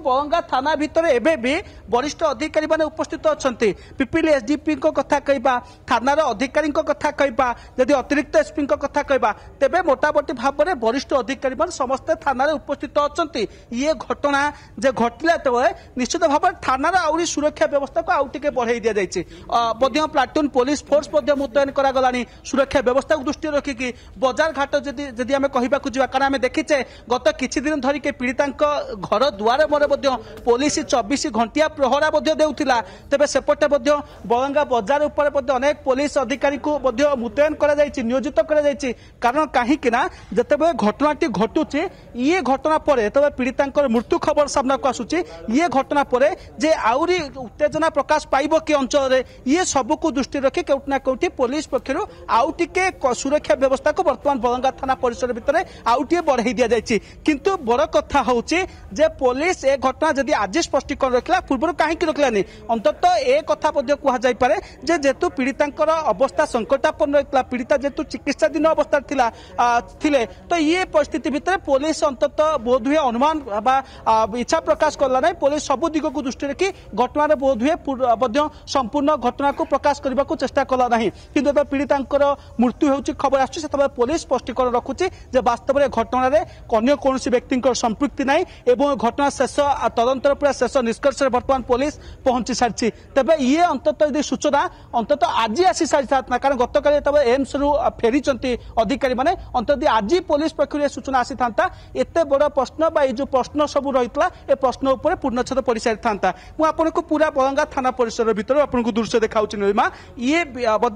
बरंगा थाना भितर एबे भी वरिष्ठ अधिकारी माने उपस्थित अछंती पिपिल एसडीपी को कथा कहबा थानार अधिकारी को कथा कहबा यदि अतिरिक्त एसपी को कथा कहबा तेबे मोटामोटी भाव में वरिष्ठ अधिकारी मान समस्ते थाना उपस्थित अछंती ये घटना जे घटला तबे निश्चित भाव थानार आउरी सुरक्षा व्यवस्था को आउ टिके बढ़ाई दिया जायछि मध्य प्लाटून पुलिस फोर्स मध्य मुतयन करा गलानी सुरक्षा व्यवस्था को दृष्टि रखिकी बजार घाट जदि आमे कहिबा को जिवा कारण आमे देखिचे गत किछि दिन धरि के पीड़ितांक घर दुआर मरे पुलिस 24 घंटिया प्रहरा देउथिला तेबे सेपटे बरंगा बजार उपर अनेक पुलिस अधिकारी को मुतयन करा जायछि नियोजित करा जायछि कारण कहीं जिते घटनाटी घटुची ये घटना पर तबे पीड़ितांकर मृत्यु खबर सामना को आसुची ये घटना पर जे आउरी उत्तेजना प्रकाश पाइबो कि अंचल रे ये सब को दृष्टि रखी केउटना केउटी पुलिस पक्षरु आउ टिके सुरक्षा व्यवस्था को वर्तमान बरंगा थाना परिसर भितर आउ टिके बढ़ाई दिया जायछि किंतु बड़ कथा होउची जे पुलिस ए घटना जदि आज स्पष्टीकरण रखला पूर्व कहीं रखलानी अंतत ए कथा कह जापे जे जेतु पीड़ितांकर अवस्था संकटापन्न रही पीड़िता जेतु चिकित्साधीन अवस्था थिले तो ये परिस्थिति भितर पुलिस अंतत बोध हुए अनुमान इच्छा प्रकाश करला नहीं पुलिस सबु दिग को दृष्टि रखी घटना बोध हुए संपूर्ण घटना को प्रकाश करने को चेष्टा कला नहीं किंतु पीड़ितांकर मृत्यु होउची खबर आछी सेतबे पुलिस स्पष्टीकरण रखुची जे वास्तव में घटना रे अन्य कौन व्यक्ति संपृक्ति नहीं एवं घटना शेष तदंतर पूरा शेष निष्कर्ष वर्तमान पुलिस पहुंची सारी तेबे ये अंतत यदि सूचना अंतत आज आसी सारी था कारण गतकाली तब एम्स रु फेरी अधिकारी माने अंतत आज पुलिस पक्ष सूचना आसी था एते बड़ प्रश्न बा जो प्रश्न सब रही ए प्रश्न उपर पूर्णछेद पड़ सारी था मुझे पूरा बरंगा थाना परिसर भीतर आपको दृश्य देखा नीलिमा ये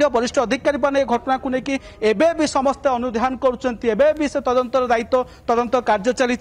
वरिष्ठ अधिकारी मैंने घटना को लेकिन एबे भी समस्ते अनुधान कर तदंतर दायित्व तदंत कार्य चली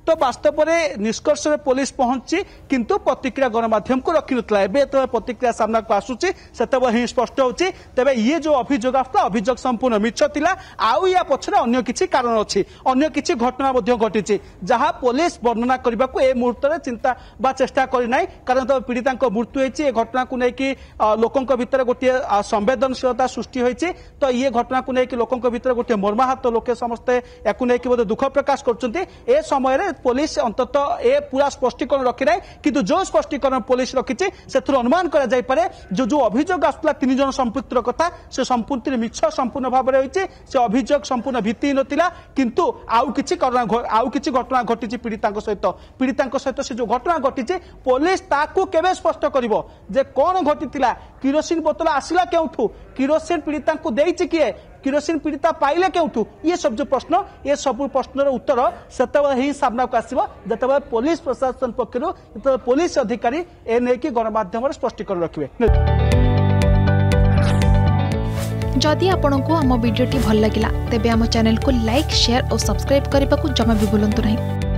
तो वास्तव में निष्कर्ष पुलिस पहुंची किंतु प्रतिक्रिया गणमाध्यम को रखी ना एवं प्रतिक्रिया सामना को आसूची से ही स्पष्ट होची तेबे ये जो अभियोग आसला अभियोग संपूर्ण मिछ थिला आउ या पछरे अन्य किछि कारण अछि अन्य किछि घटना मध्ये घटिछि जहां पुलिस वर्णना करबा को ए मुहूर्त रे चिंता बा चेष्टा करि नै कारण तो पीड़ितांक मृत्यु होइछि ए घटना को नै कि लोकंक भितर गोटे संवेदनशीलता सृष्टि होइछि तो ये घटना को नै कि लोकंक भितर गोटे मर्माहत लोके समस्ते याकु नै कि दुख प्रकाश करछन्ती ए समय रे पुलिस अंतत ए पूरा स्पष्टीकरण रखि नै किंतु जो स्पष्टीकरण पुलिस रखिछि सेथुर अनुमान करा जाय पारे जो अभियोग आसला 3 जन संपृक्त कथा से संपूर्ण मिछ संपूर्ण भाव में होइछि से अभियोग संपूर्ण भित्तिहीन थिला किंतु आउ किछि घटना घटिछि पीड़ितांक सहित से जो घटना घटिछि पुलिस ताकू केबे स्पष्ट करिवो जे कोन घटितिला किरोसिन बोतल आसिला केउठु किरोसिन पीड़ितांक देइछि किए किरोसिन पीड़िता पाइले केउठु ये सब जो प्रश्न ये सब प्रश्नर उत्तर सेतबे ही सामना को आसीबो जतबे पुलिस प्रशासन पक्षरु पुलिस अधिकारी ए नै कि गणमाध्यम रे स्पष्टीकरण रखिबे जदि आपंक आम भिडी भल लगा तेब आम चैनल को लाइक शेयर और सब्सक्राइब करने को जमा भी भूलु नहीं।